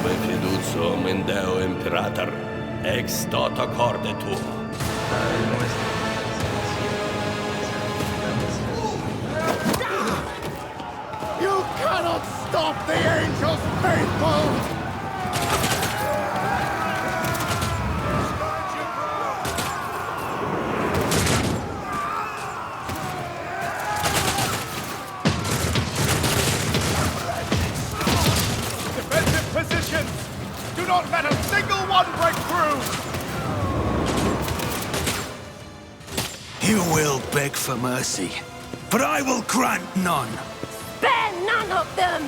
Ave fiducium in Deo Imperator, ex toto corde tuo. You cannot stop the angels, faithful! Defensive positions! Do not let a single one break through! You will beg for mercy, but I will grant none. Spare none of them!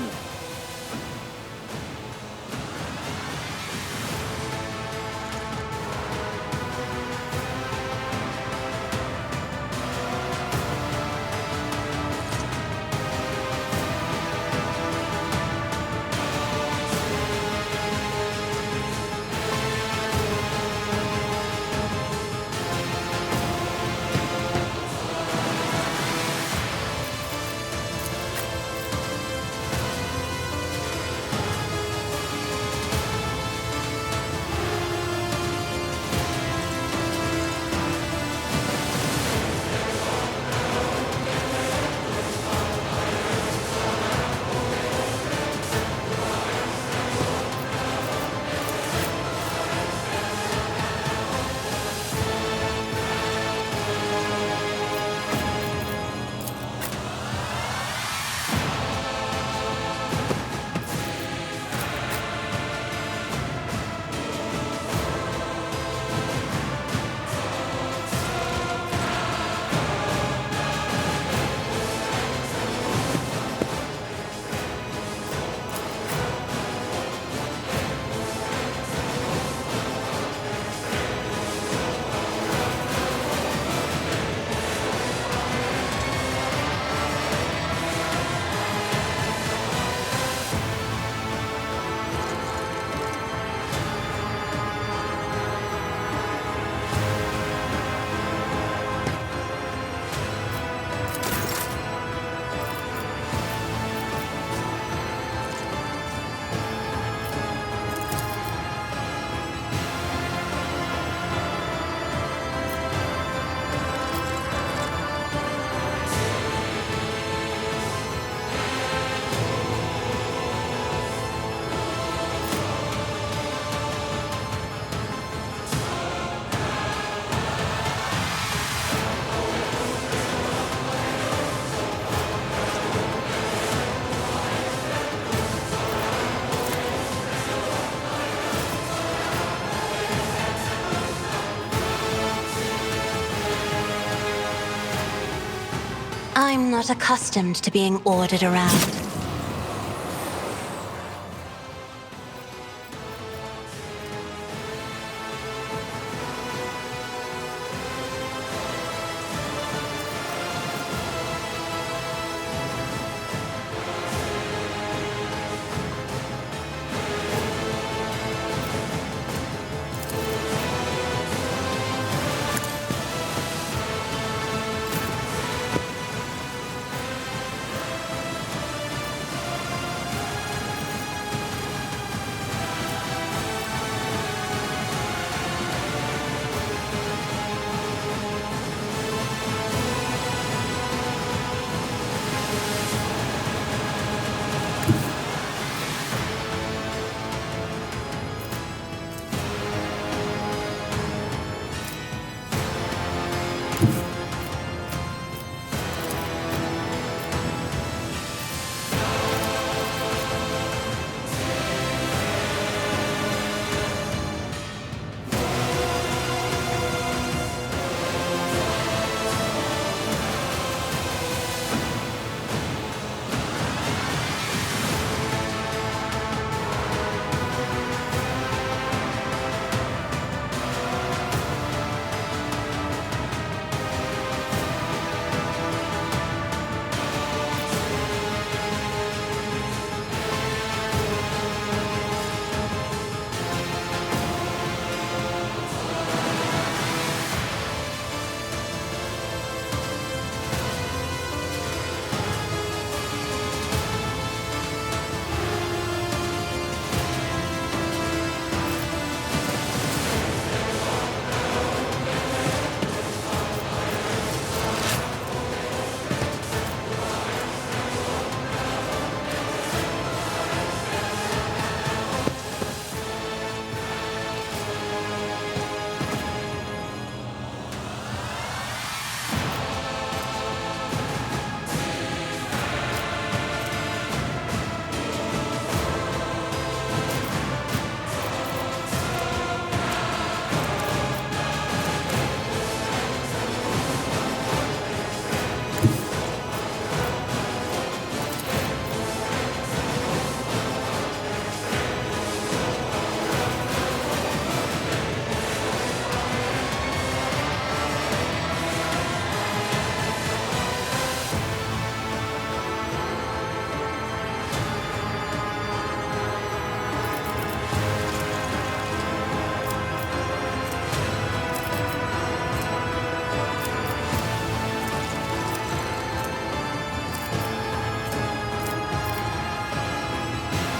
I'm not accustomed to being ordered around.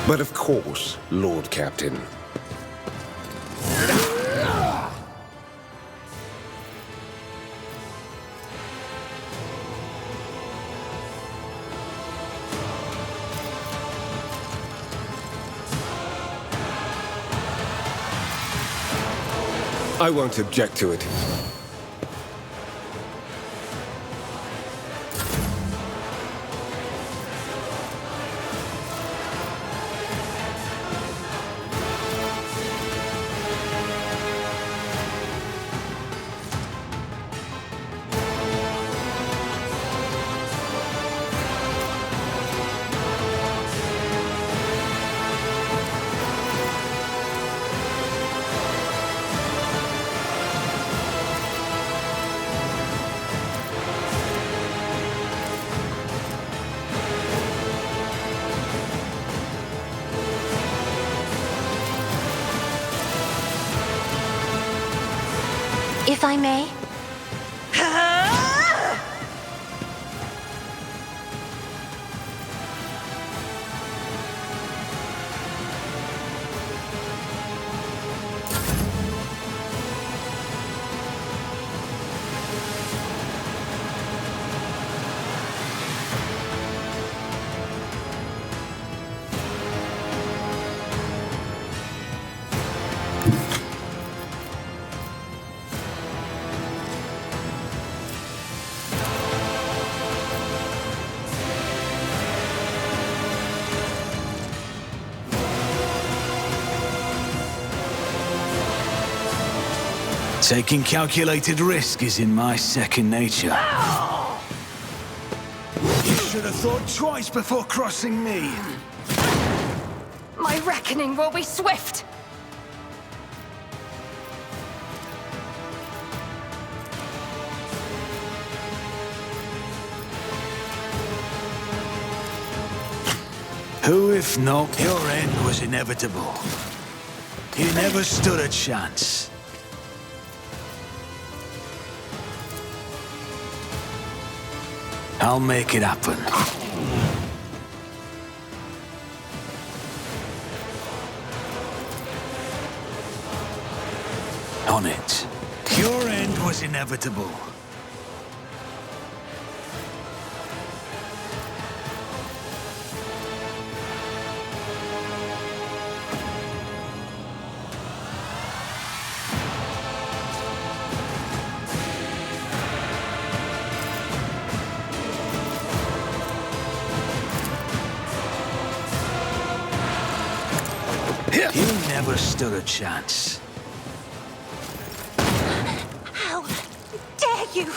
But of course, Lord Captain. I won't object to it. If I may. Taking calculated risk is in my second nature. You should have thought twice before crossing me. My reckoning will be swift. Who, if not, your end was inevitable. You never stood a chance. I'll make it happen. On it. Your end was inevitable. You never stood a chance. How dare you?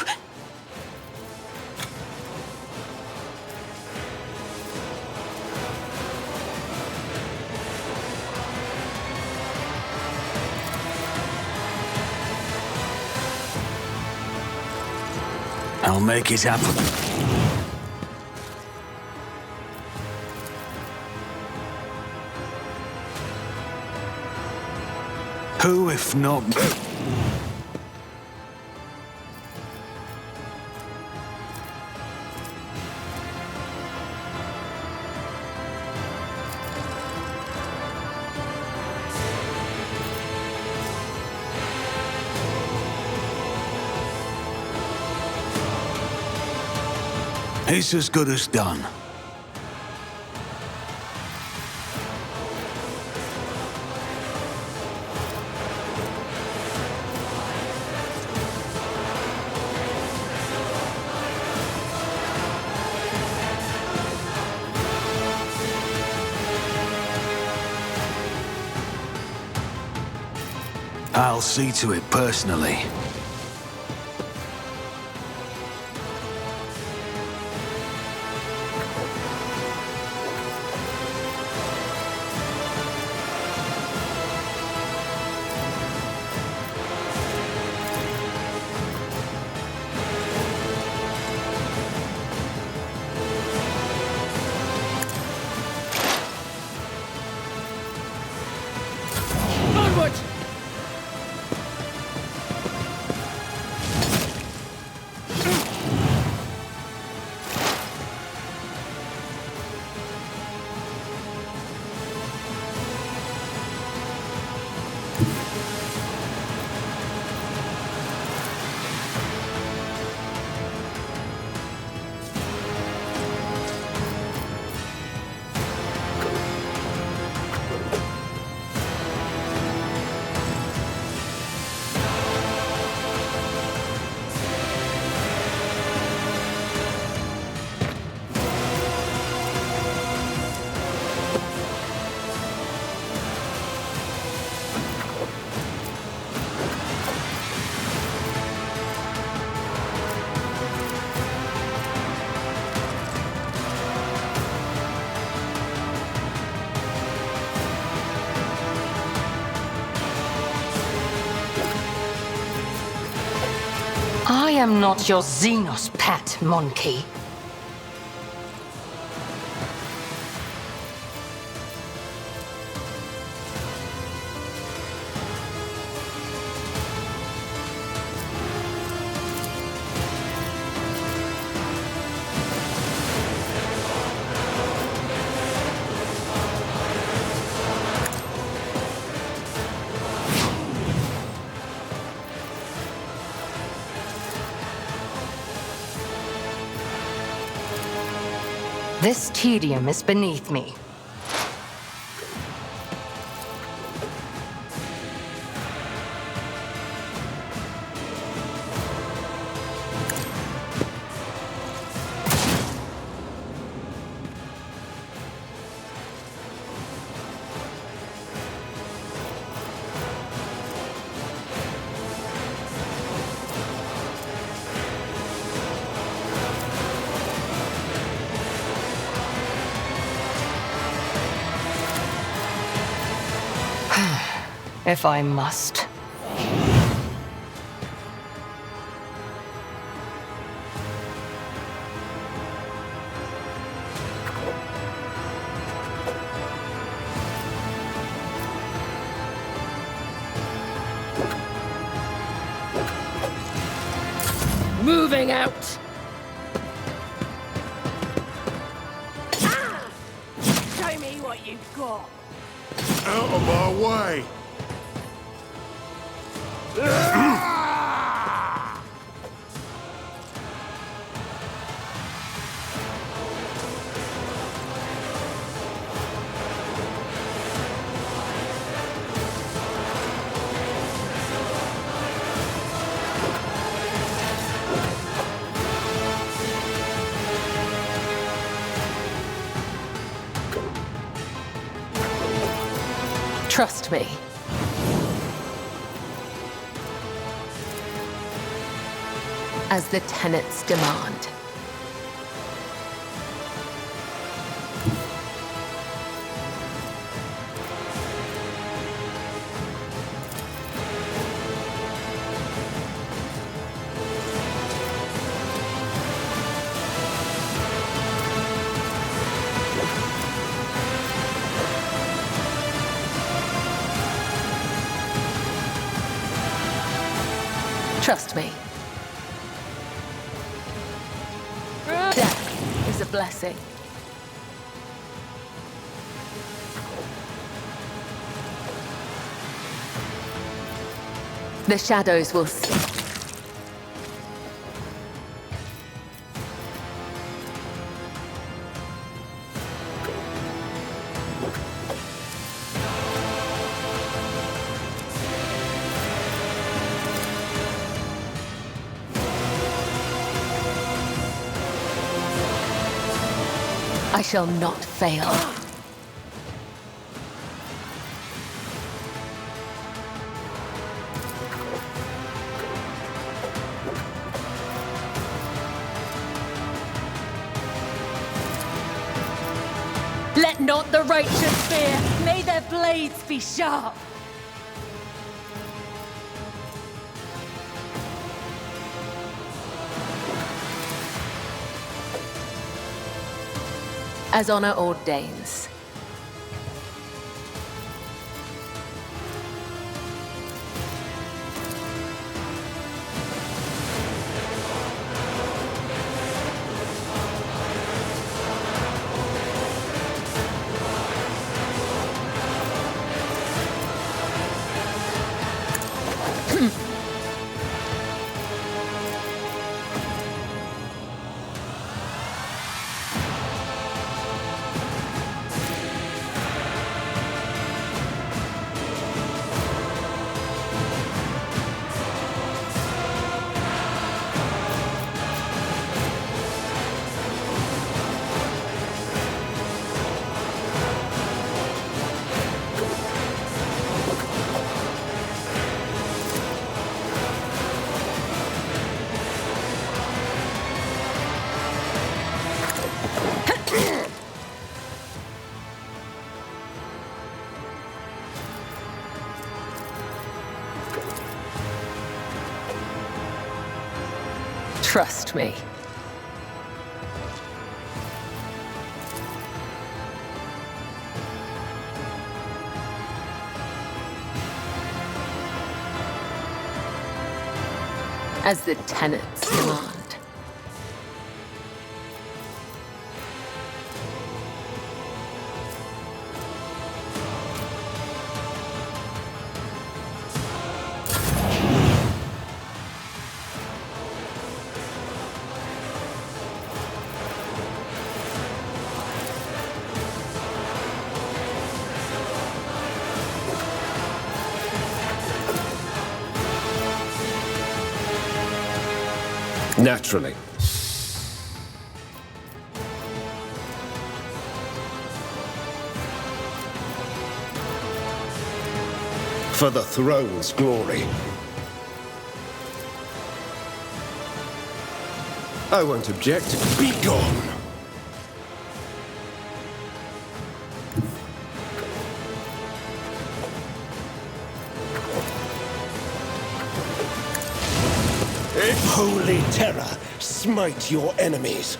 I'll make it happen. Who, if not... It's as good as done. I'll see to it personally. am not your Xenos pet, monkey. This tedium is beneath me. If I must. Moving out! Ah! Show me what you've got. Out of my way! Trust me. As the tenets demand. Trust me. Death is a blessing. The shadows will see. I shall not fail. Let not the righteous fear. May their blades be sharp. As honor ordains. Trust me. As the tenants demand. Naturally. For the throne's glory. I won't object. Be gone! Holy terror, smite your enemies.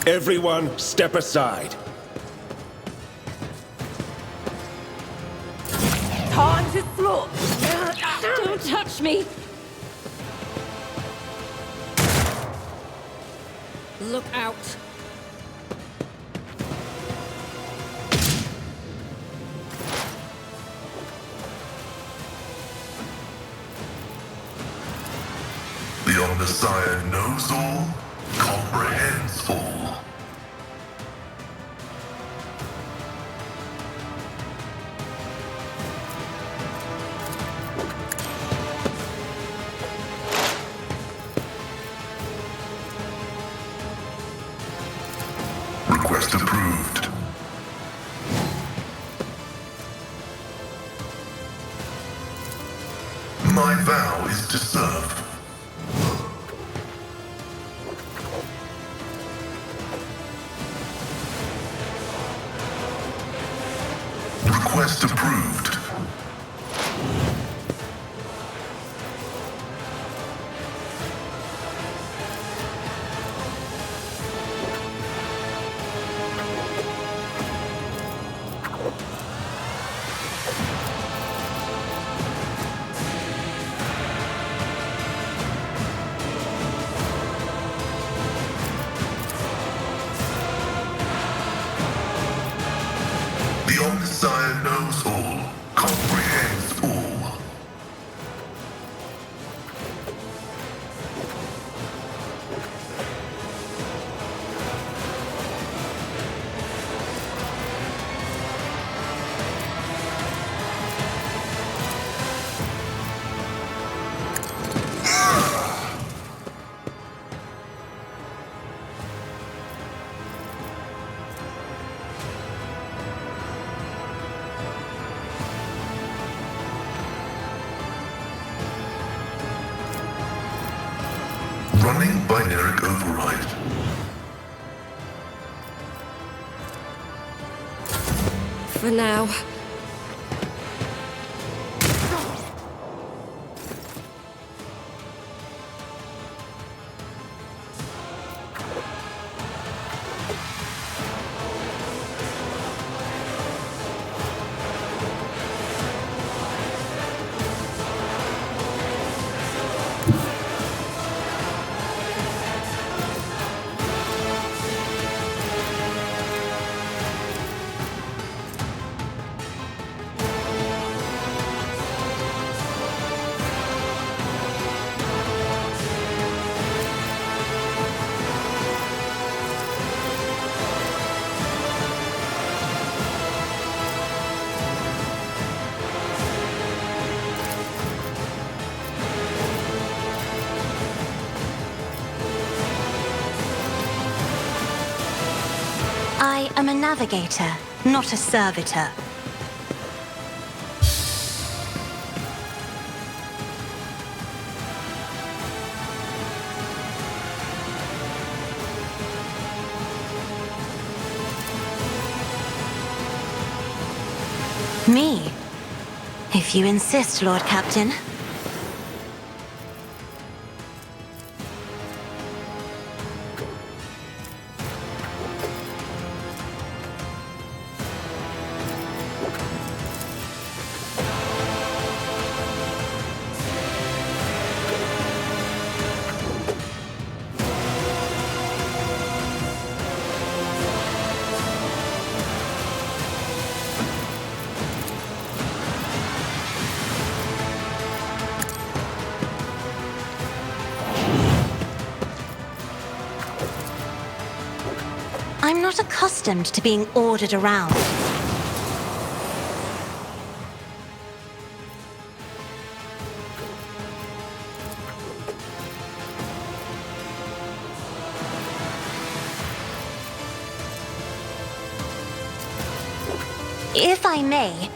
Everyone, step aside. Time to floor. Don't touch me. Look out. The Omnissiah knows all, comprehends all. Request approved. My vow is to serve. Request approved. The Omnissiah knows all, comprehends all. Running binaric override. For now. I am a navigator, not a servitor. Me? If you insist, Lord Captain. I'm not accustomed to being ordered around. If I may,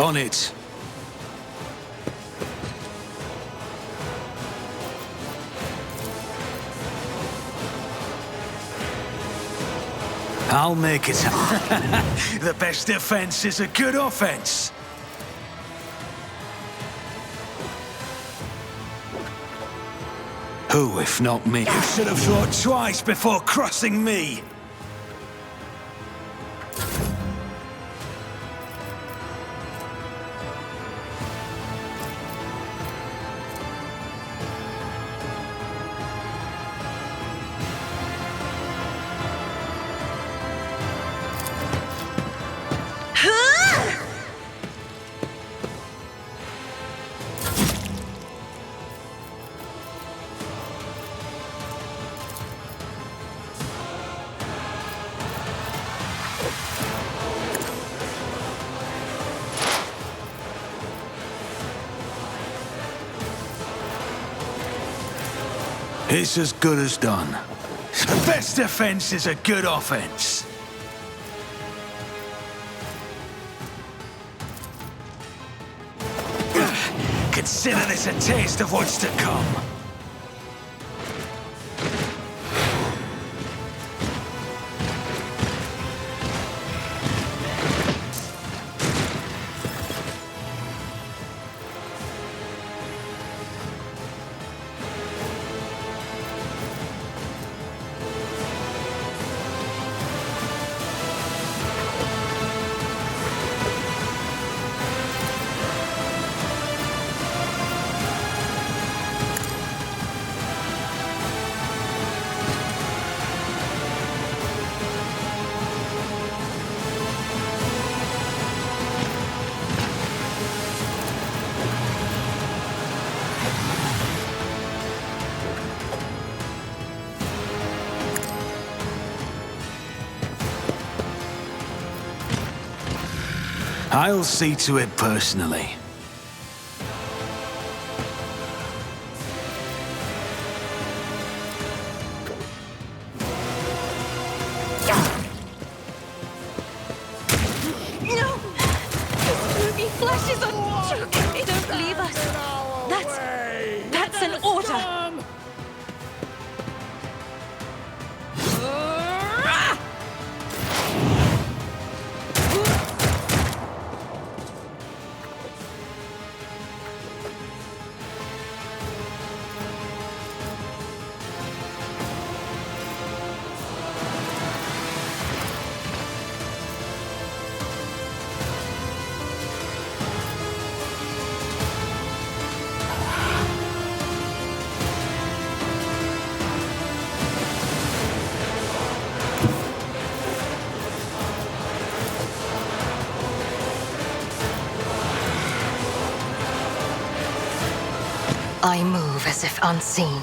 On it. I'll make it. The best defense is a good offense. Who, if not me? You should have thought twice before crossing me. It's as good as done. The best defense is a good offense. Consider this a taste of what's to come. I'll see to it personally. No! This movie flashes on truck. Don't leave us. That's an order. I move as if unseen.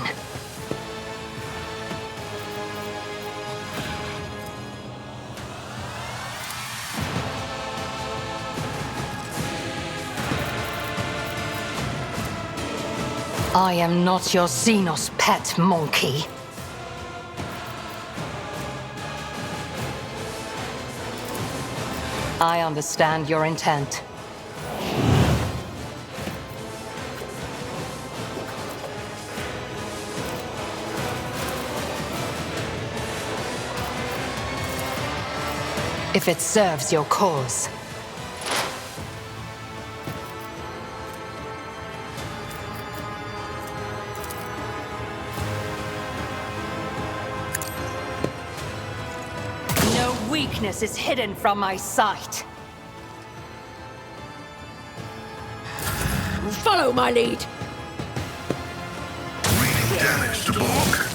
I am not your Xenos pet, monkey. I understand your intent. If it serves your cause. No weakness is hidden from my sight. Follow my lead. Reading damage to Borg.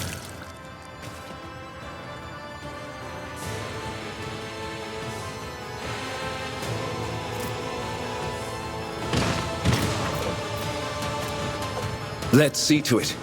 Let's see to it.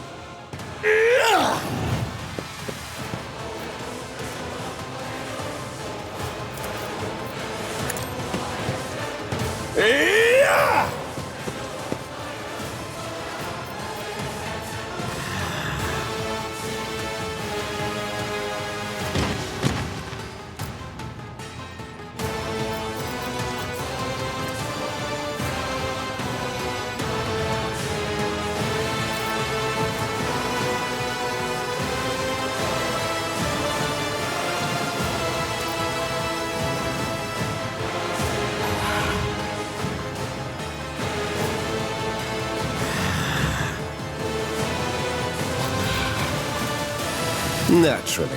Naturally.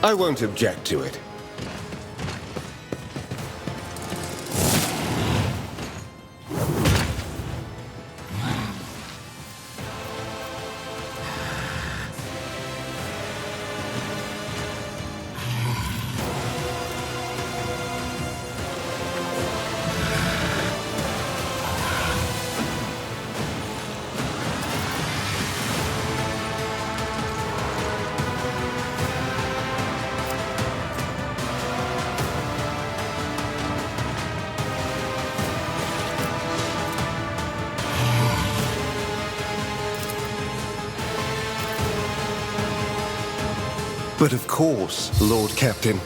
I won't object to it. But of course, Lord Captain.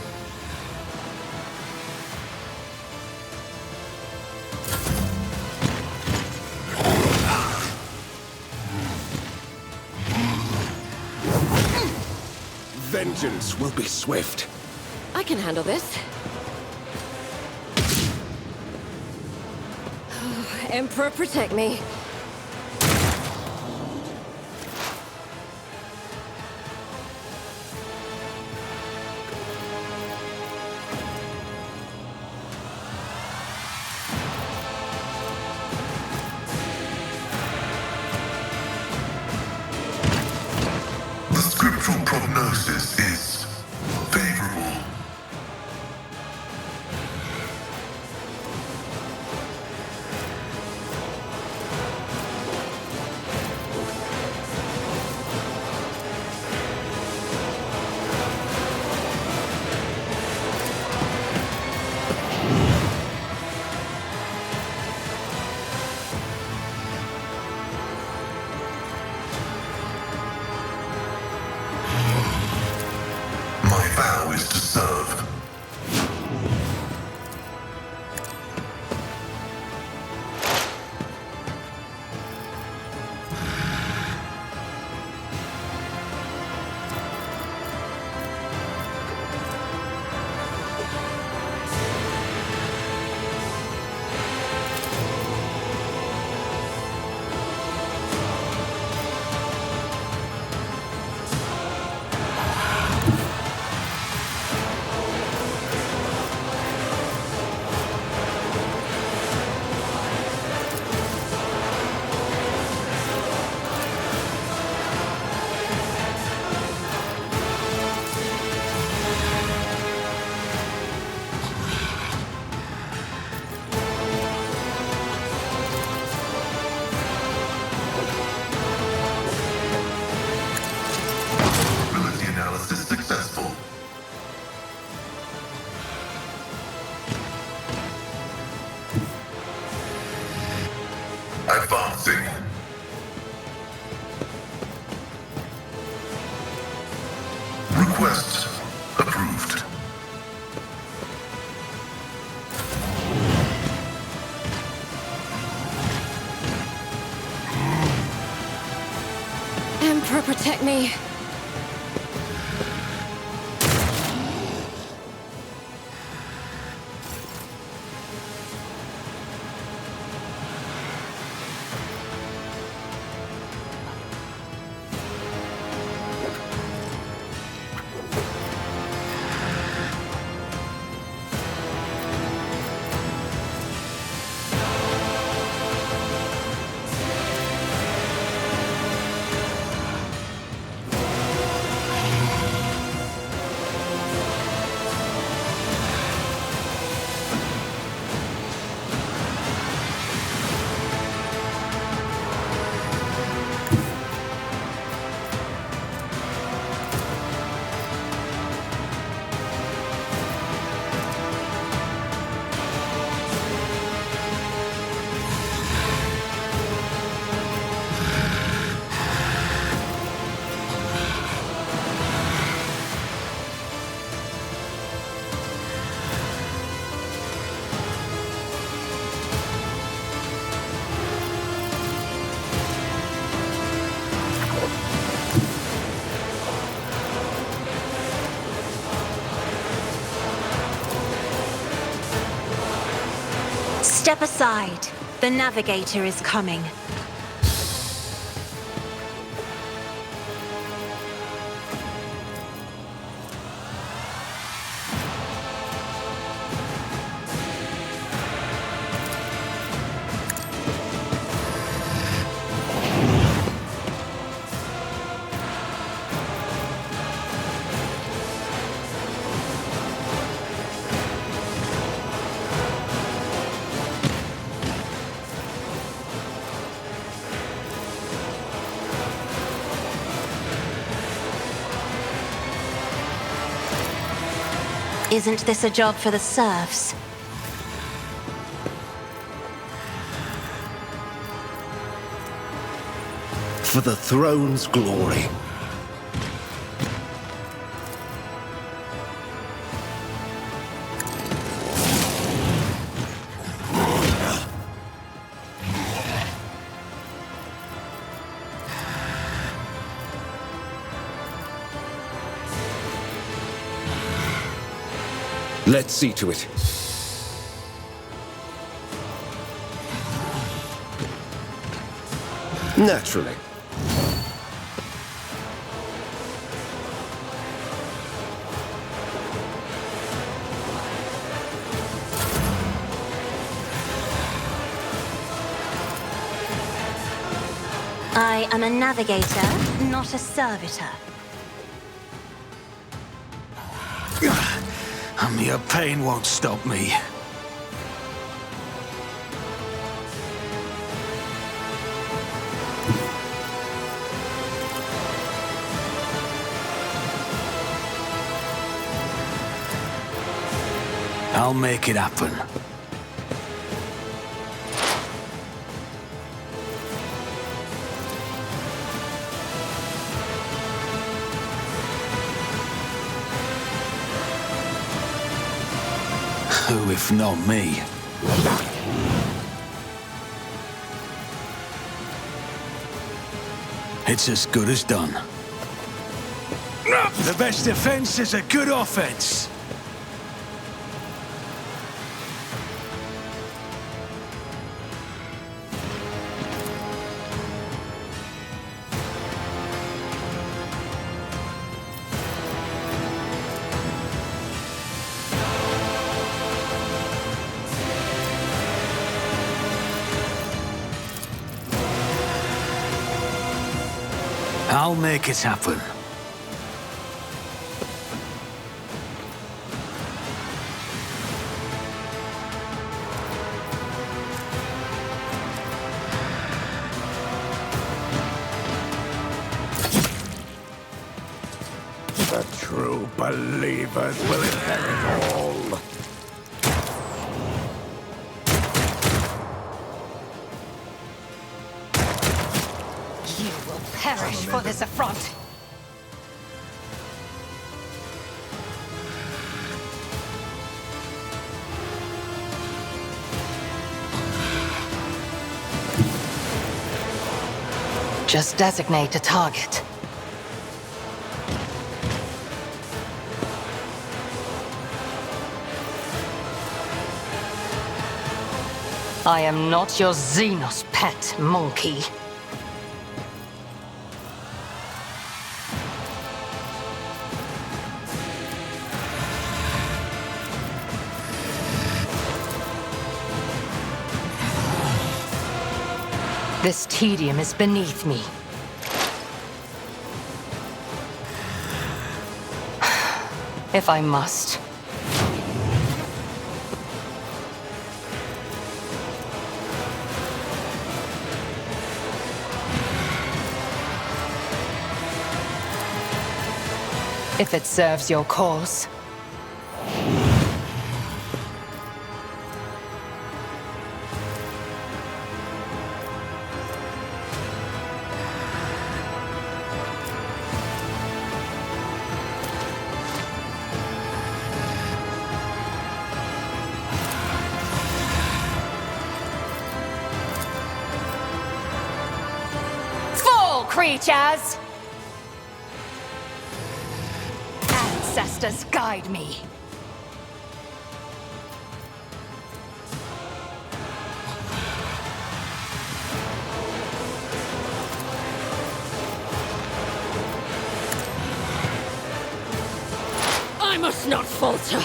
Vengeance will be swift. I can handle this. Emperor, protect me. The scriptural prognosis is favorable. My vow is to serve. Request approved. Emperor, protect me. Step aside. The navigator is coming. Isn't this a job for the serfs? For the throne's glory. Let's see to it. Naturally. I am a navigator, not a servitor. Your pain won't stop me. I'll make it happen. Who, if not me? It's as good as done. The best defense is a good offense. I'll make it happen. The true believers will inherit all. You will perish for this affront. Just designate a target. I am not your Xenos pet, monkey. This tedium is beneath me. If I must. If it serves your cause. Fall, creatures! Ancestors guide me. I must not falter.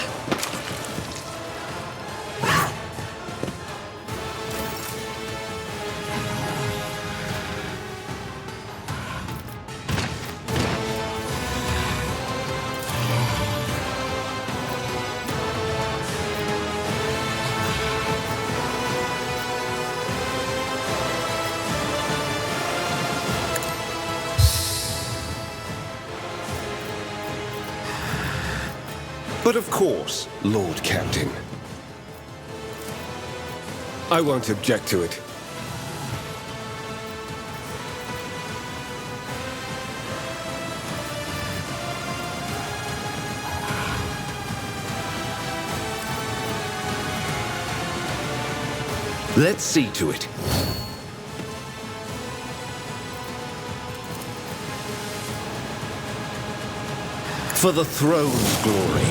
But of course, Lord Captain. I won't object to it. Let's see to it. For the throne's glory.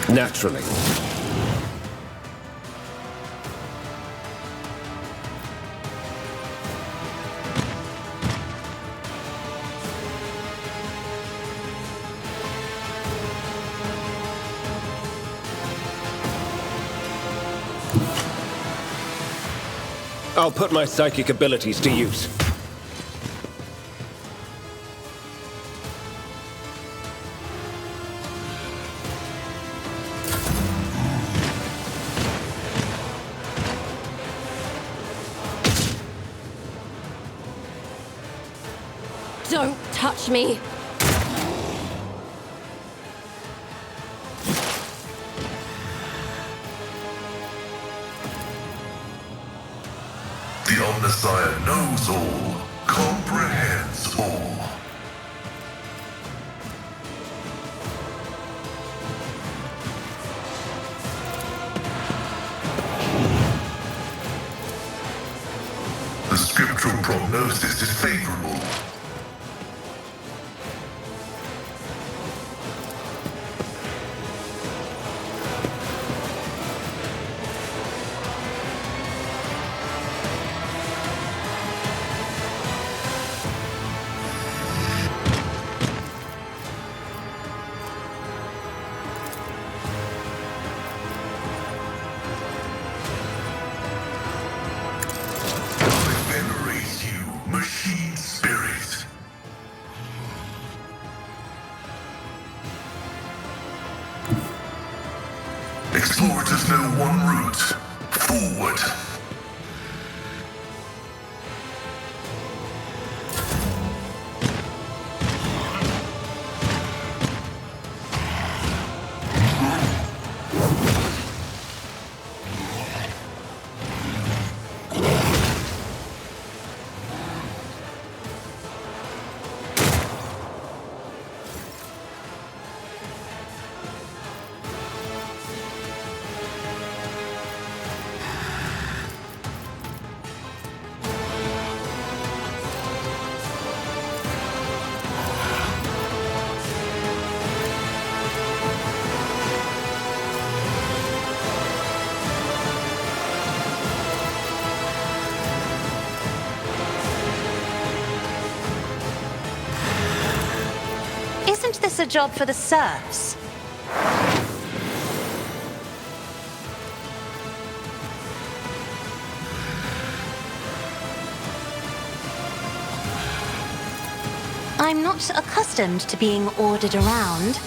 Naturally. I'll put my psychic abilities to use. Don't touch me. The Omnissiah knows all, comprehends all. The scriptural prognosis is favorable. Machine spirit. Explorators know one route. Forward. Isn't this a job for the serfs? I'm not accustomed to being ordered around.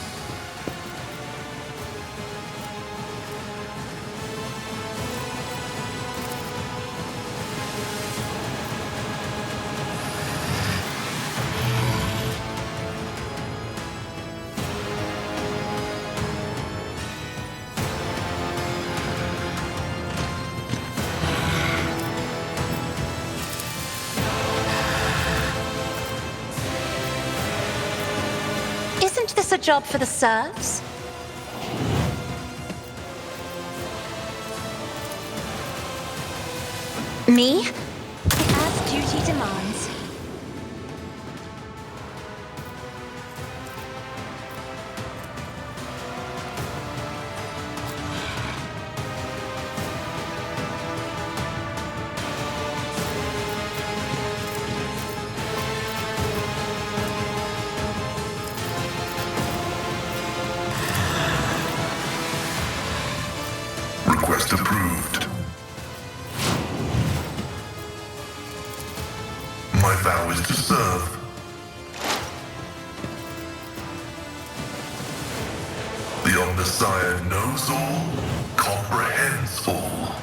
Isn't this a job for the serfs? Me? As duty demands. Request approved. My vow is to serve. The Omnissiah knows all, comprehends all.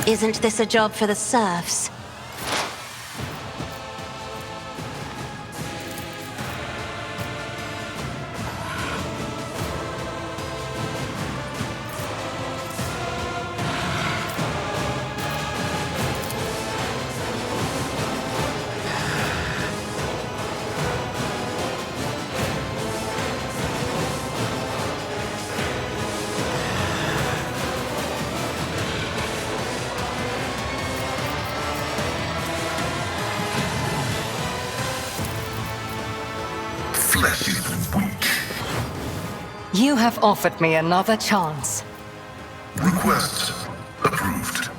Isn't this a job for the serfs? Flesh is weak. You have offered me another chance. Request approved.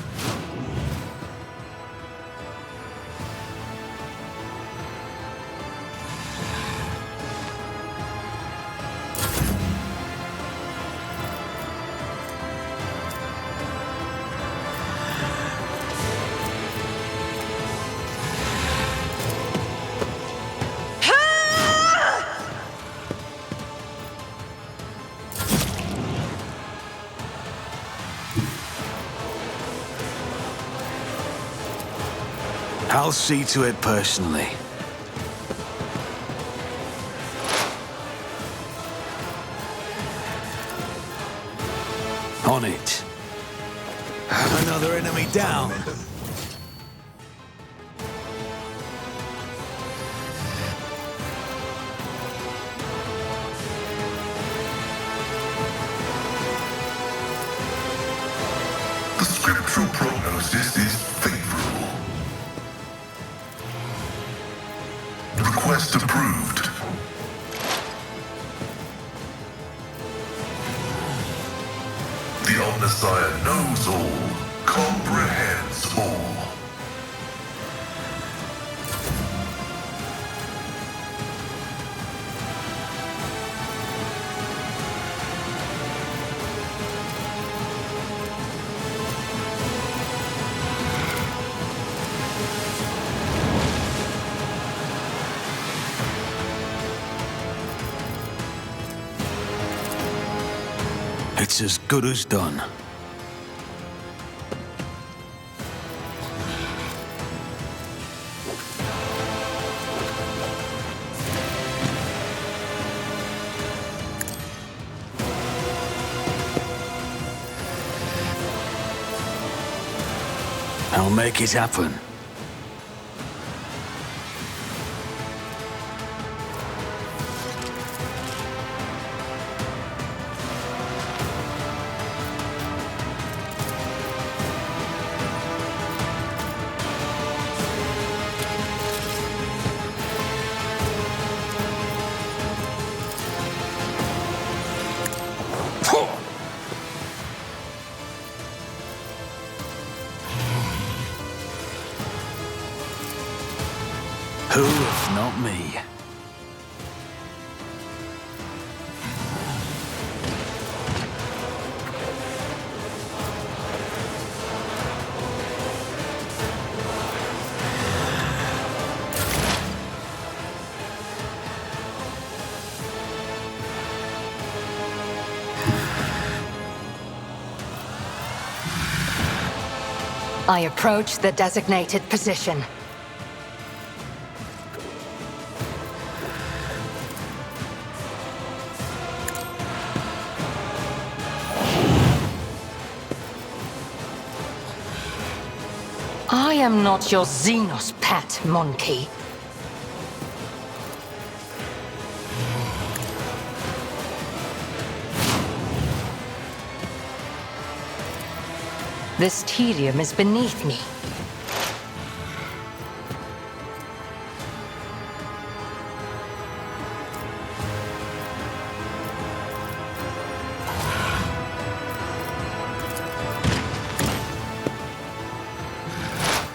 I'll see to it personally. On it. Another enemy down. The scriptural prognosis is favorable. Request approved. The Omnissiah knows all, comprehends all. It's as good as done. I'll make it happen. Who, if not me? I approach the designated position. I am not your Xenos pet, monkey. This tedium is beneath me.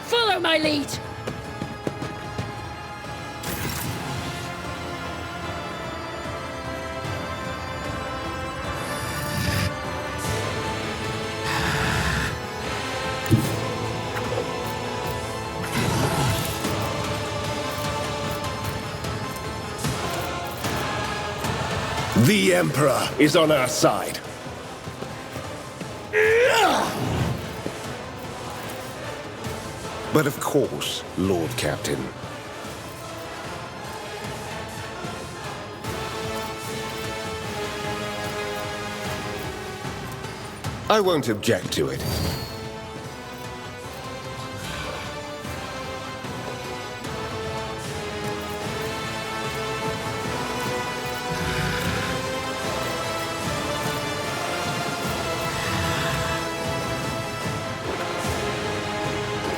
Follow my lead! The Emperor is on our side. But of course, Lord Captain. I won't object to it.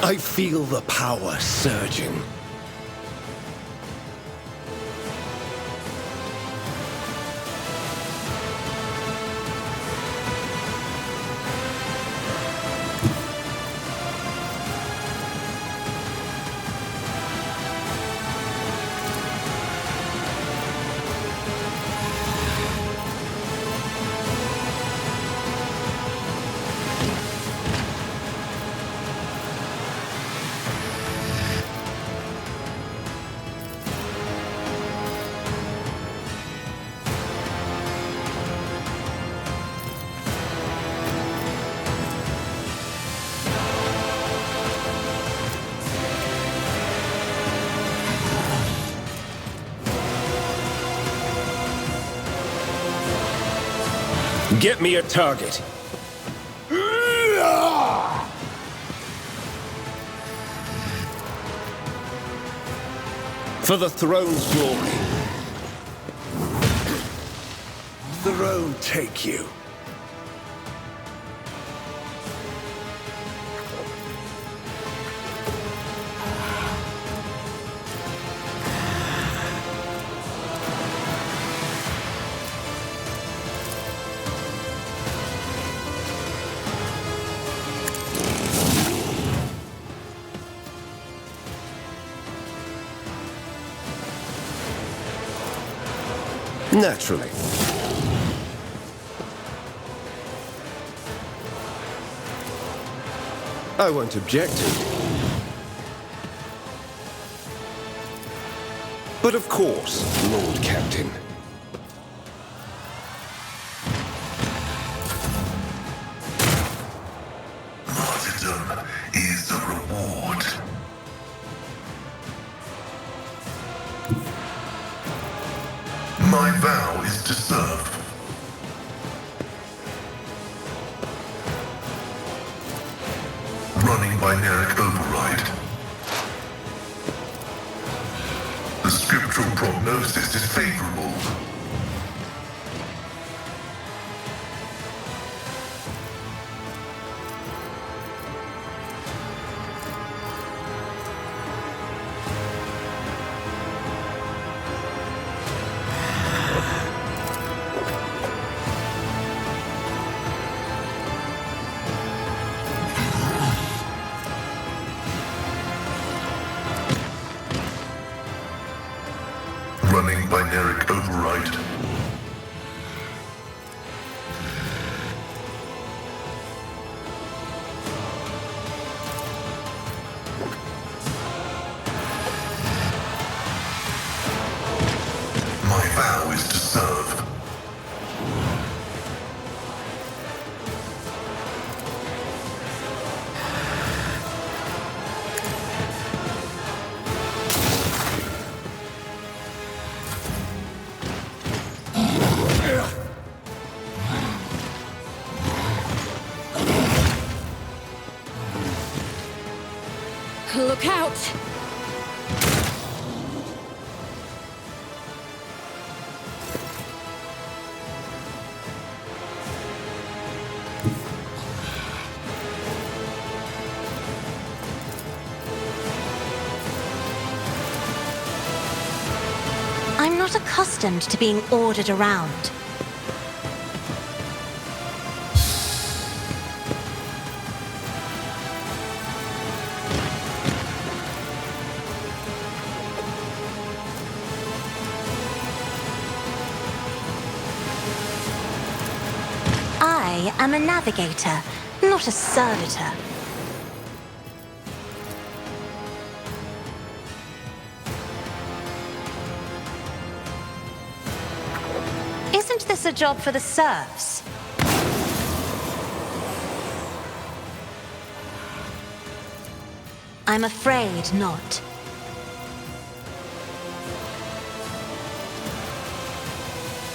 I feel the power surging. Get me a target. For the throne's glory. Throne take you. Naturally. I won't object to it. But of course, Lord Captain. Martyrdom is a reward. My vow is to serve. Running binaric override. The scriptural prognosis is favorable. Binaric override. My vow is to serve. Look out! I'm not accustomed to being ordered around. I am a navigator, not a servitor. Isn't this a job for the serfs? I'm afraid not.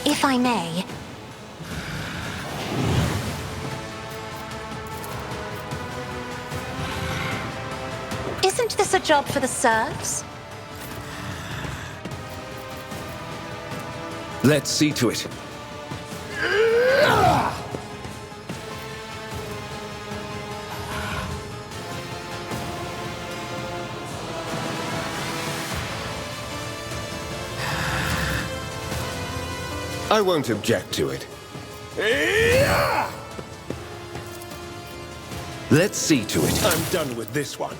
If I may, isn't this a job for the serfs? Let's see to it. I won't object to it. Let's see to it. I'm done with this one.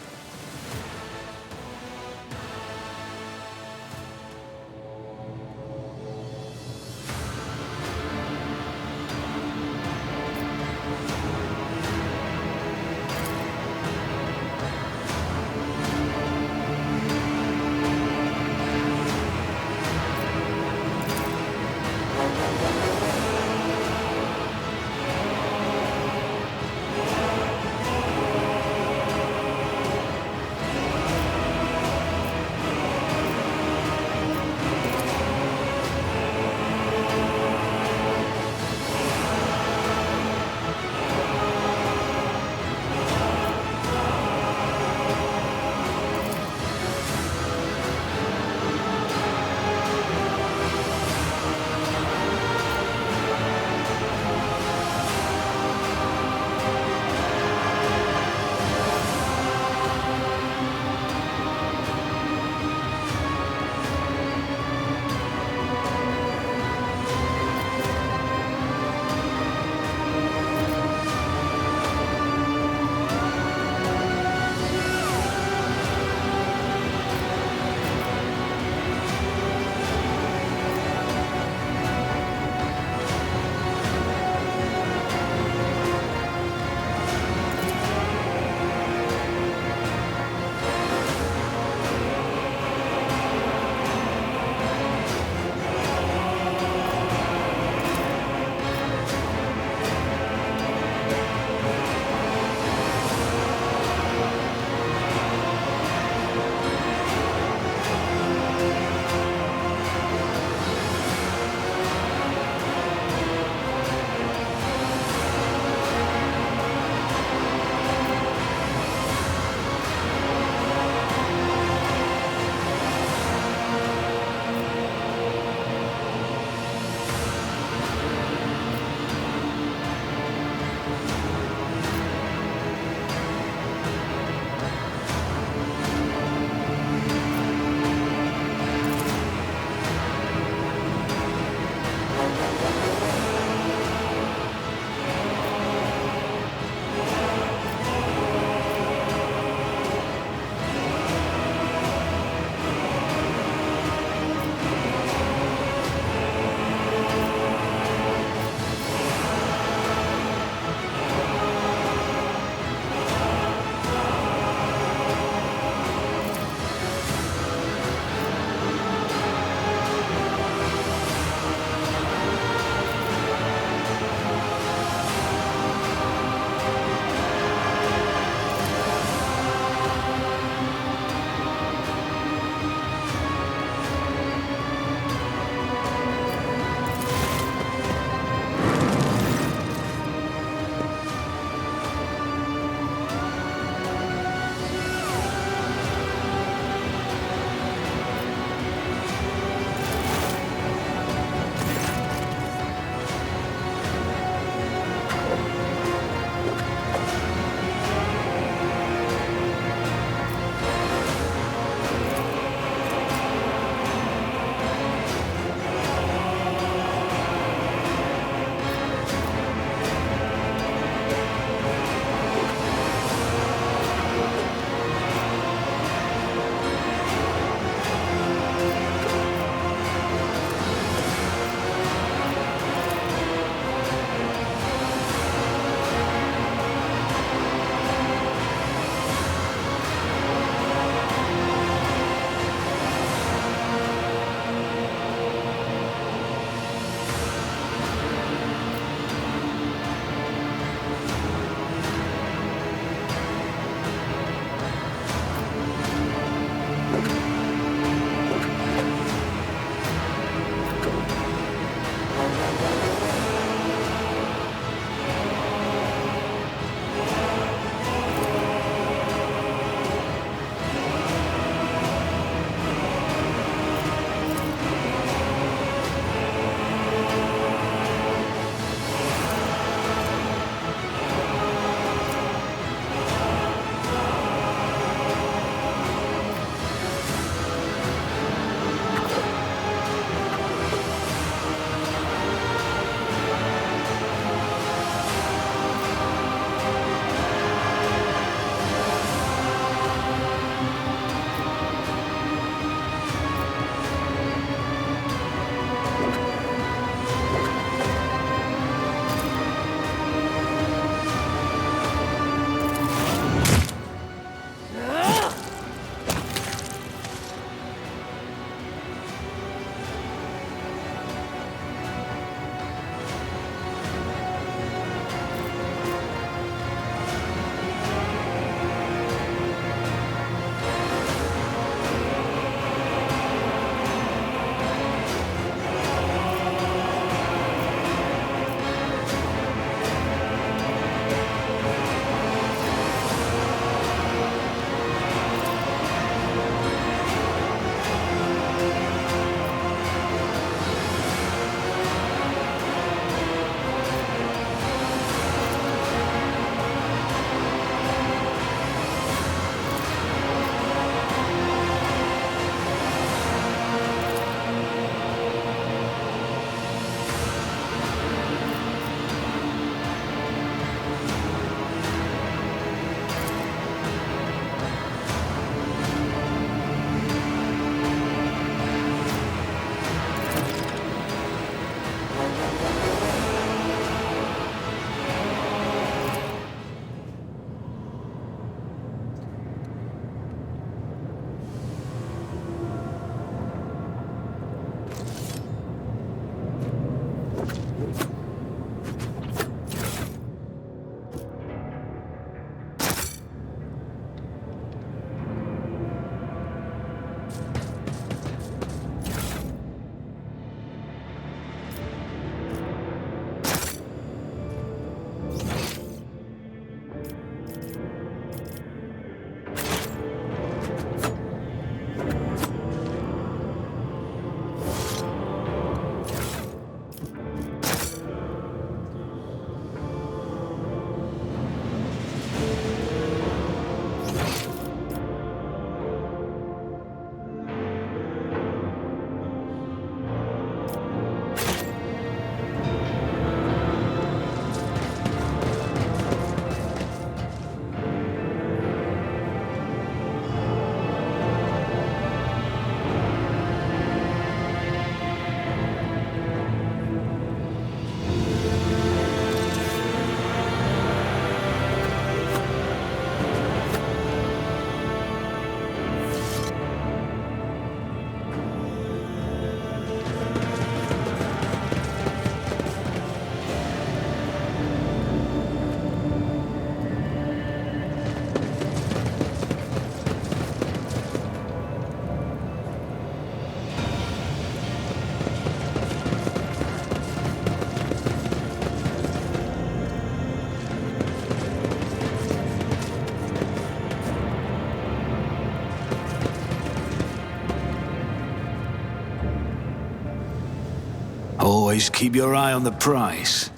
always keep your eye on the prize.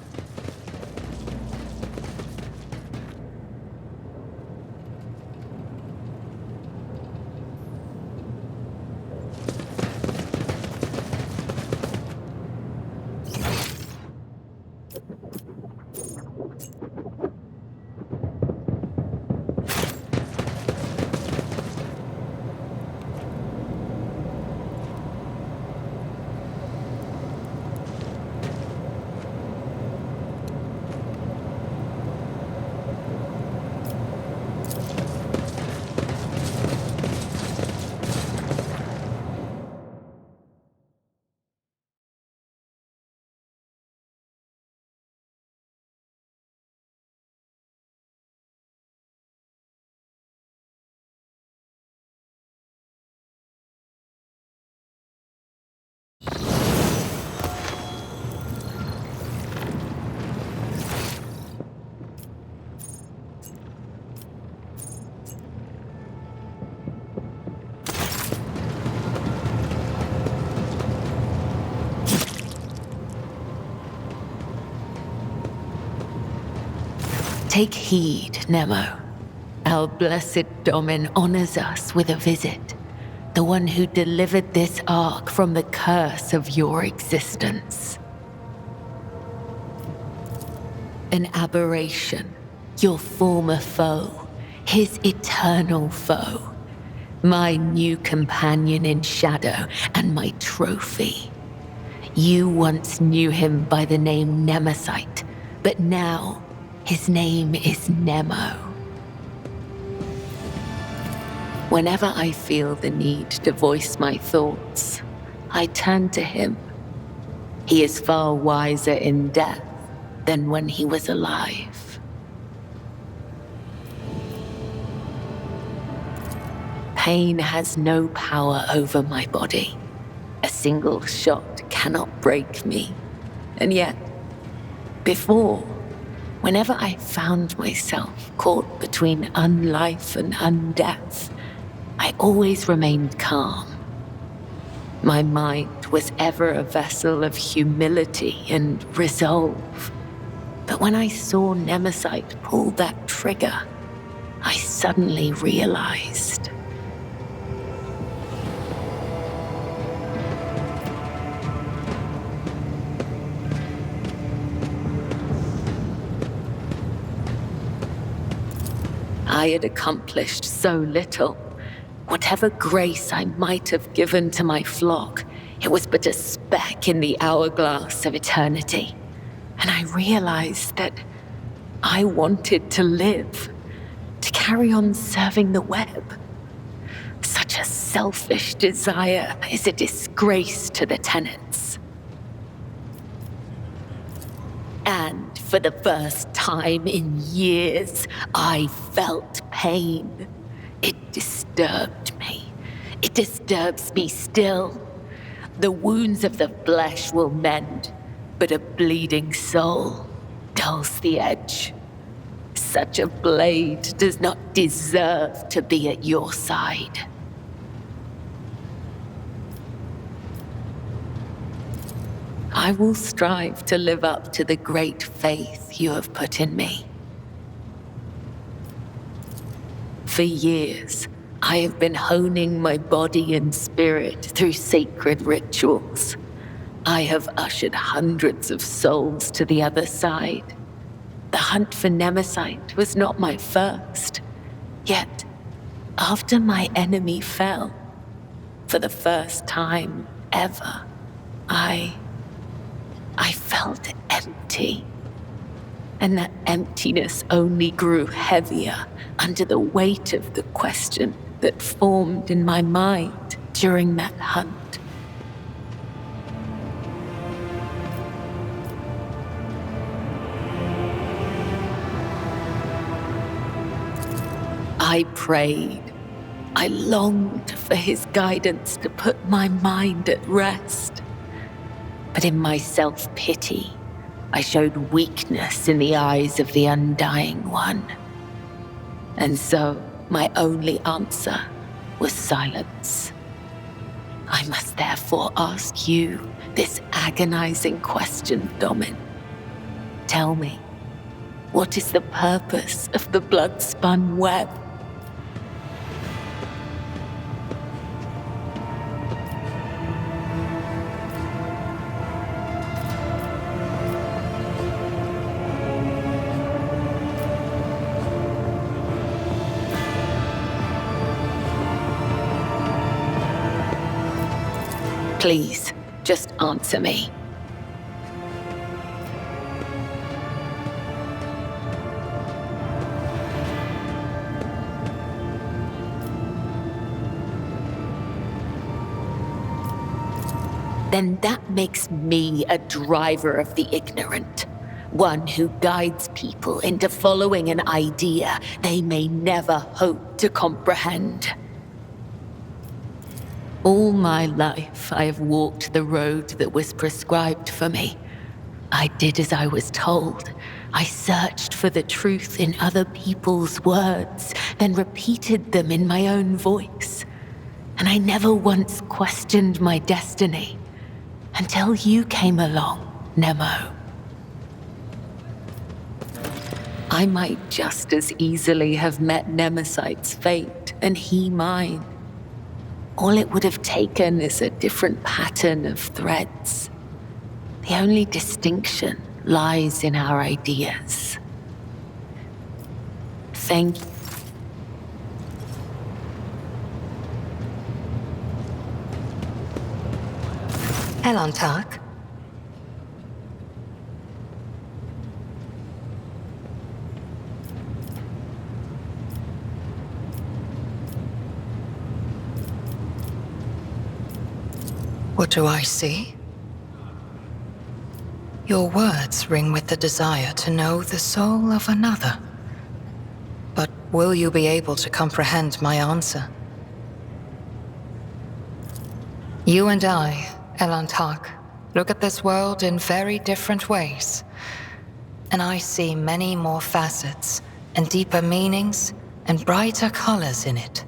Take heed, Nemo. Our blessed Domin honors us with a visit. The one who delivered this ark from the curse of your existence. An aberration, your former foe, his eternal foe. My new companion in shadow and my trophy. You once knew him by the name Nemesite, but now his name is Nemo. Whenever I feel the need to voice my thoughts, I turn to him. He is far wiser in death than when he was alive. Pain has no power over my body. A single shot cannot break me. And yet, before, whenever I found myself caught between unlife and undeath, I always remained calm. My mind was ever a vessel of humility and resolve. But when I saw Nemesite pull that trigger, I suddenly realized. I had accomplished so little. Whatever grace I might have given to my flock, it was but a speck in the hourglass of eternity. And I realized that I wanted to live, to carry on serving the web. Such a selfish desire is a disgrace to the tenants. And for the first time in years, I felt pain. It disturbed me. It disturbs me still. The wounds of the flesh will mend, but a bleeding soul dulls the edge. Such a blade does not deserve to be at your side. I will strive to live up to the great faith you have put in me. For years, I have been honing my body and spirit through sacred rituals. I have ushered hundreds of souls to the other side. The hunt for Nemesite was not my first. Yet, after my enemy fell, for the first time ever, I felt empty. And that emptiness only grew heavier under the weight of the question that formed in my mind during that hunt. I prayed. I longed for his guidance to put my mind at rest. But in my self-pity, I showed weakness in the eyes of the Undying One. And so, my only answer was silence. I must therefore ask you this agonizing question, Domin. Tell me, what is the purpose of the blood-spun web? Please, just answer me. Then that makes me a driver of the ignorant. One who guides people into following an idea they may never hope to comprehend. All my life, I have walked the road that was prescribed for me. I did as I was told. I searched for the truth in other people's words, then repeated them in my own voice. And I never once questioned my destiny, until you came along, Nemo. I might just as easily have met Nemesight's fate, and he mine. All it would have taken is a different pattern of threads. The only distinction lies in our ideas. Thank you. Elantark? What do I see? Your words ring with the desire to know the soul of another. But will you be able to comprehend my answer? You and I, Elantark, look at this world in very different ways. And I see many more facets, and deeper meanings, and brighter colors in it.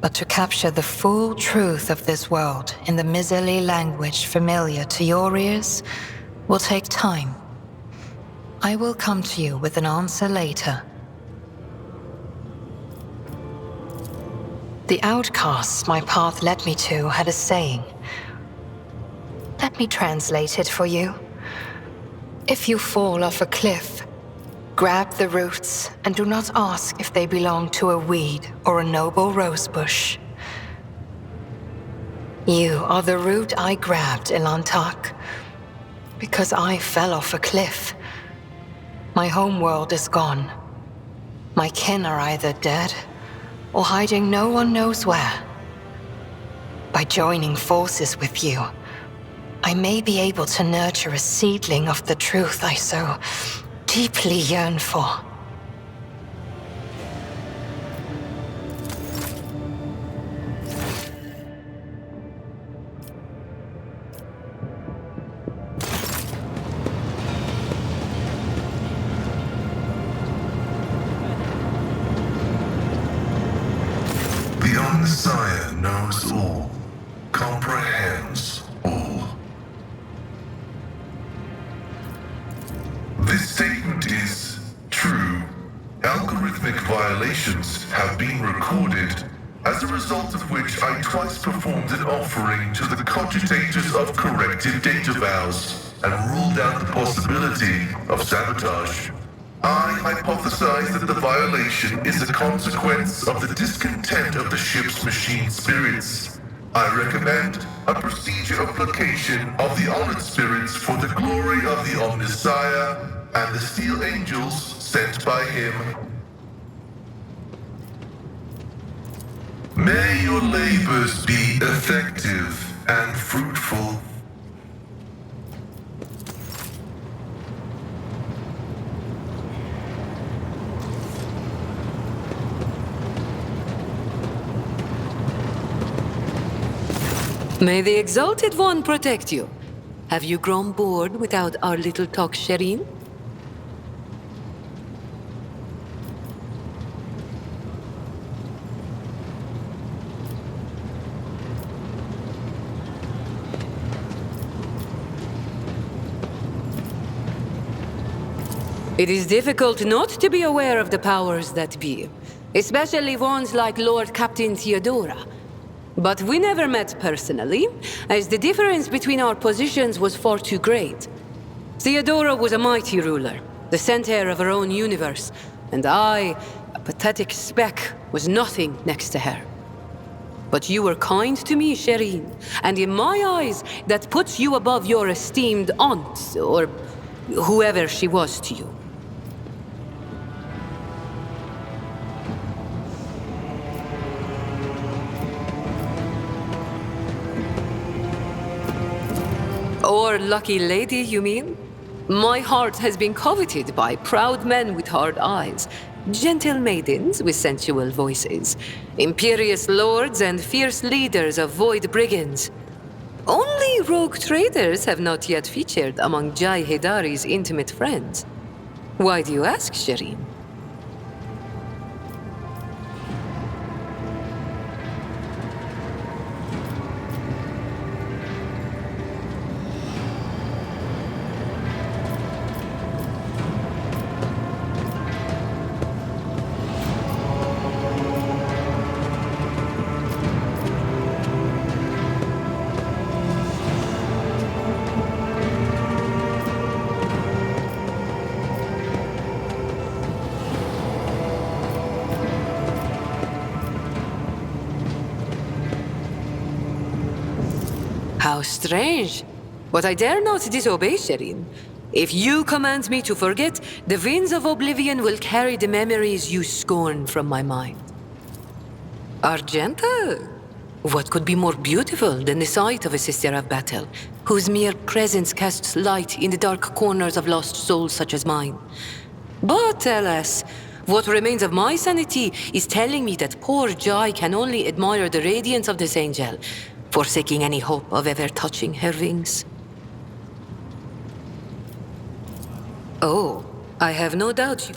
But to capture the full truth of this world in the miserly language familiar to your ears will take time. I will come to you with an answer later. The outcasts my path led me to had a saying. Let me translate it for you. If you fall off a cliff, grab the roots and do not ask if they belong to a weed or a noble rosebush. You are the root I grabbed, Elantark, because I fell off a cliff. My homeworld is gone. My kin are either dead or hiding no one knows where. By joining forces with you, I may be able to nurture a seedling of the truth I so deeply yearn for. The Omnissiah knows all, comprehends all. This statement is true. Algorithmic violations have been recorded, as a result of which I twice performed an offering to the cogitators of corrective data vows and ruled out the possibility of sabotage. I hypothesize that the violation is a consequence of the discontent of the ship's machine spirits. I recommend a procedure of placation of the honored spirits for the glory of the Omnissiah and the steel angels sent by him. May your labors be effective and fruitful. May the Exalted One protect you. Have you grown bored without our little talk, Shireen? It is difficult not to be aware of the powers that be, especially ones like Lord Captain Theodora. But we never met personally, as the difference between our positions was far too great. Theodora was a mighty ruler, the center of her own universe, and I, a pathetic speck, was nothing next to her. But you were kind to me, Shireen, and in my eyes, that puts you above your esteemed aunt, or whoever she was to you. Or lucky lady, you mean? My heart has been coveted by proud men with hard eyes, gentle maidens with sensual voices, imperious lords and fierce leaders of void brigands. Only rogue traders have not yet featured among Jai Hedari's intimate friends. Why do you ask, Shireen? How strange. But I dare not disobey, Shireen. If you command me to forget, the winds of oblivion will carry the memories you scorn from my mind. Argenta? What could be more beautiful than the sight of a sister of battle, whose mere presence casts light in the dark corners of lost souls such as mine? But alas, what remains of my sanity is telling me that poor Jai can only admire the radiance of this angel, forsaking any hope of ever touching her wings. Oh, I have no doubt you...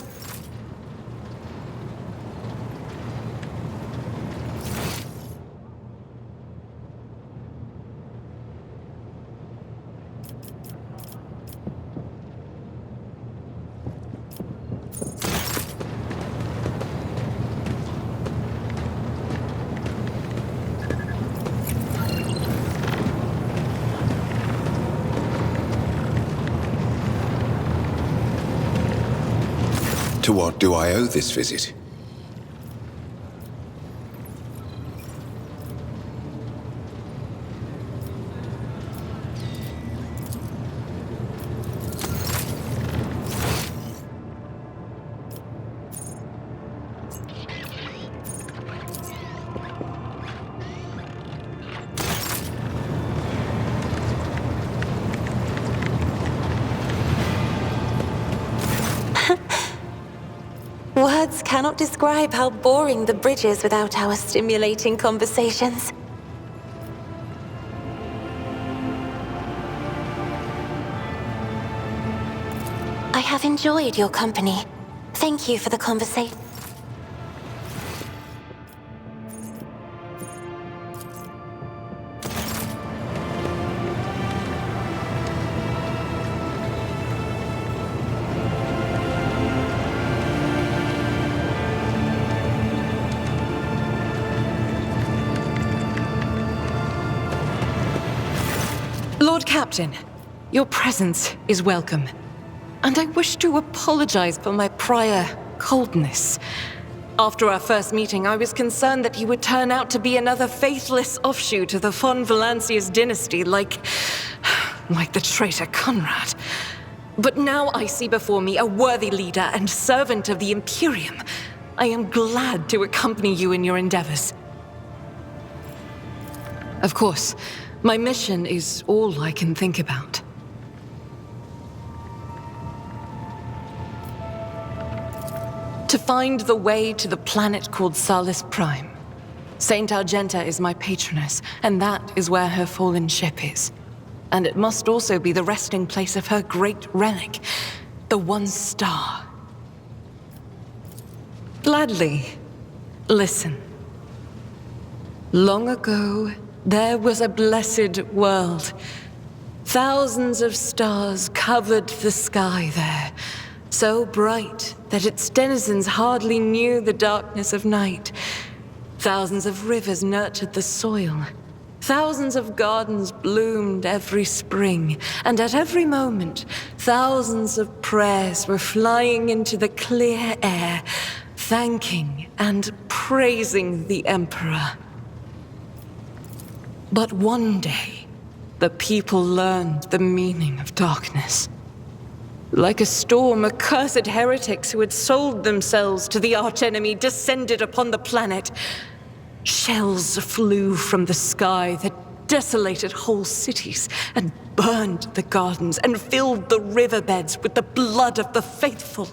To what do I owe this visit? Words cannot describe how boring the bridge is without our stimulating conversations. I have enjoyed your company. Thank you for the conversation. Lord Captain, your presence is welcome. And I wish to apologize for my prior coldness. After our first meeting, I was concerned that you would turn out to be another faithless offshoot of the von Valancius dynasty, like the traitor Conrad. But now I see before me a worthy leader and servant of the Imperium. I am glad to accompany you in your endeavors. Of course, my mission is all I can think about. To find the way to the planet called Salus Prime. Saint Argenta is my patroness, and that is where her fallen ship is. And it must also be the resting place of her great relic, the One Star. Gladly. Listen. Long ago, there was a blessed world. Thousands of stars covered the sky there. so bright that its denizens hardly knew the darkness of night. Thousands of rivers nurtured the soil. Thousands of gardens bloomed every spring, and at every moment, thousands of prayers were flying into the clear air, thanking and praising the Emperor. But one day, the people learned the meaning of darkness. Like a storm, accursed heretics who had sold themselves to the archenemy descended upon the planet. Shells flew from the sky that desolated whole cities and burned the gardens and filled the riverbeds with the blood of the faithful.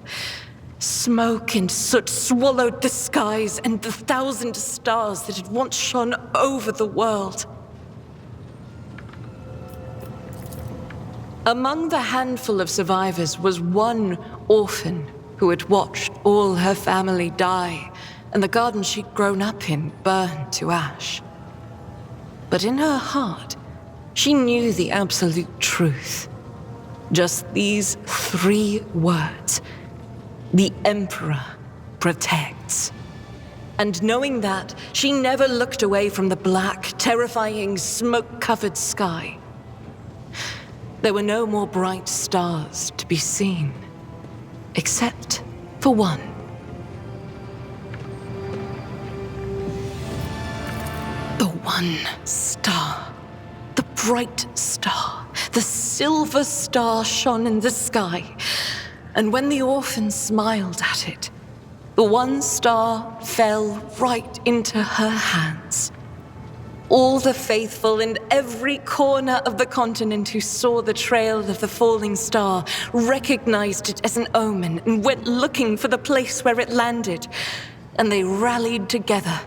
Smoke and soot swallowed the skies and the 1,000 stars that had once shone over the world. Among the handful of survivors was one orphan who had watched all her family die, and the garden she'd grown up in burned to ash. But in her heart, she knew the absolute truth. Just these 3 words: the Emperor protects. And knowing that, she never looked away from the black, terrifying, smoke-covered sky. There were no more bright stars to be seen, except for one. The one star. The bright star. The silver star shone in the sky. And when the orphan smiled at it, the one star fell right into her hands. All the faithful in every corner of the continent who saw the trail of the falling star recognized it as an omen and went looking for the place where it landed. And they rallied together,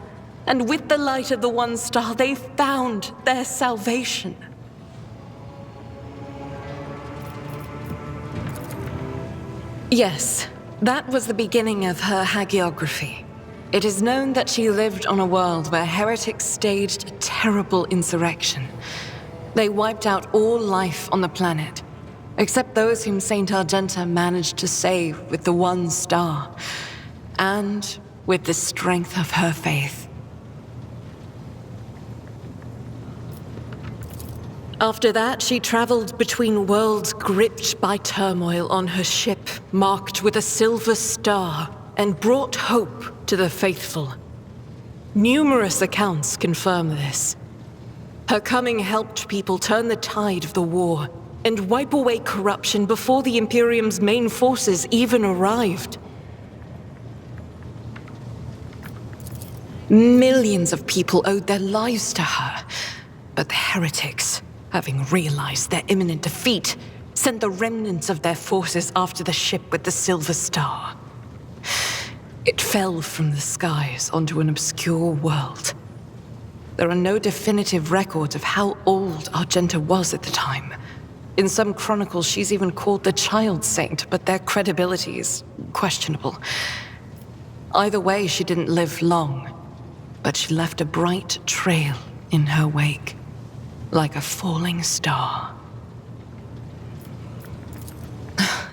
and with the light of the one star, they found their salvation. Yes, that was the beginning of her hagiography. It is known that she lived on a world where heretics staged a terrible insurrection. They wiped out all life on the planet, except those whom Saint Argenta managed to save with the one star, and with the strength of her faith. After that, she traveled between worlds gripped by turmoil on her ship, marked with a silver star, and brought hope to the faithful. Numerous accounts confirm this. Her coming helped people turn the tide of the war and wipe away corruption before the Imperium's main forces even arrived. Millions of people owed their lives to her, but the heretics, having realized their imminent defeat, sent the remnants of their forces after the ship with the silver star. It fell from the skies onto an obscure world. There are no definitive records of how old Argenta was at the time. In some chronicles, she's even called the Child Saint, but their credibility is questionable. Either way, she didn't live long, but she left a bright trail in her wake, like a falling star.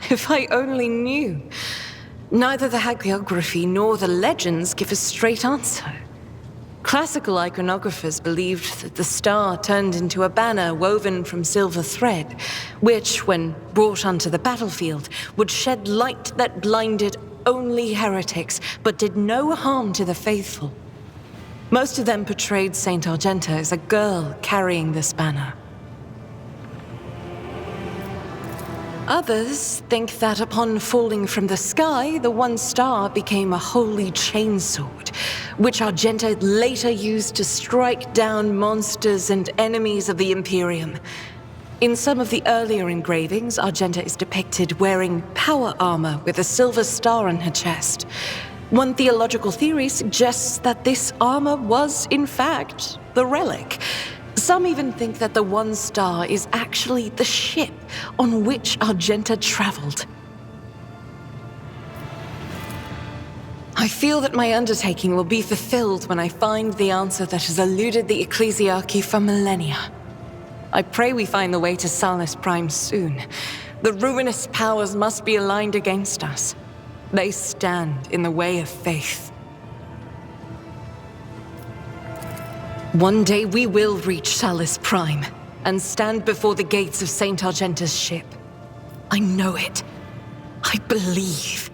If I only knew. Neither the hagiography nor the legends give a straight answer. Classical iconographers believed that the star turned into a banner woven from silver thread, which, when brought onto the battlefield, would shed light that blinded only heretics, but did no harm to the faithful. Most of them portrayed Saint Argenta as a girl carrying this banner. Others think that upon falling from the sky, the one star became a holy chainsword, which Argenta later used to strike down monsters and enemies of the Imperium. In some of the earlier engravings, Argenta is depicted wearing power armor with a silver star on her chest. One theological theory suggests that this armor was, in fact, the relic. Some even think that the one star is actually the ship on which Argenta traveled. I feel that my undertaking will be fulfilled when I find the answer that has eluded the Ecclesiarchy for millennia. I pray we find the way to Salus Prime soon, The ruinous powers must be aligned against us. They stand in the way of faith. One day we will reach Salus Prime and stand before the gates of Saint Argenta's ship. I know it. I believe.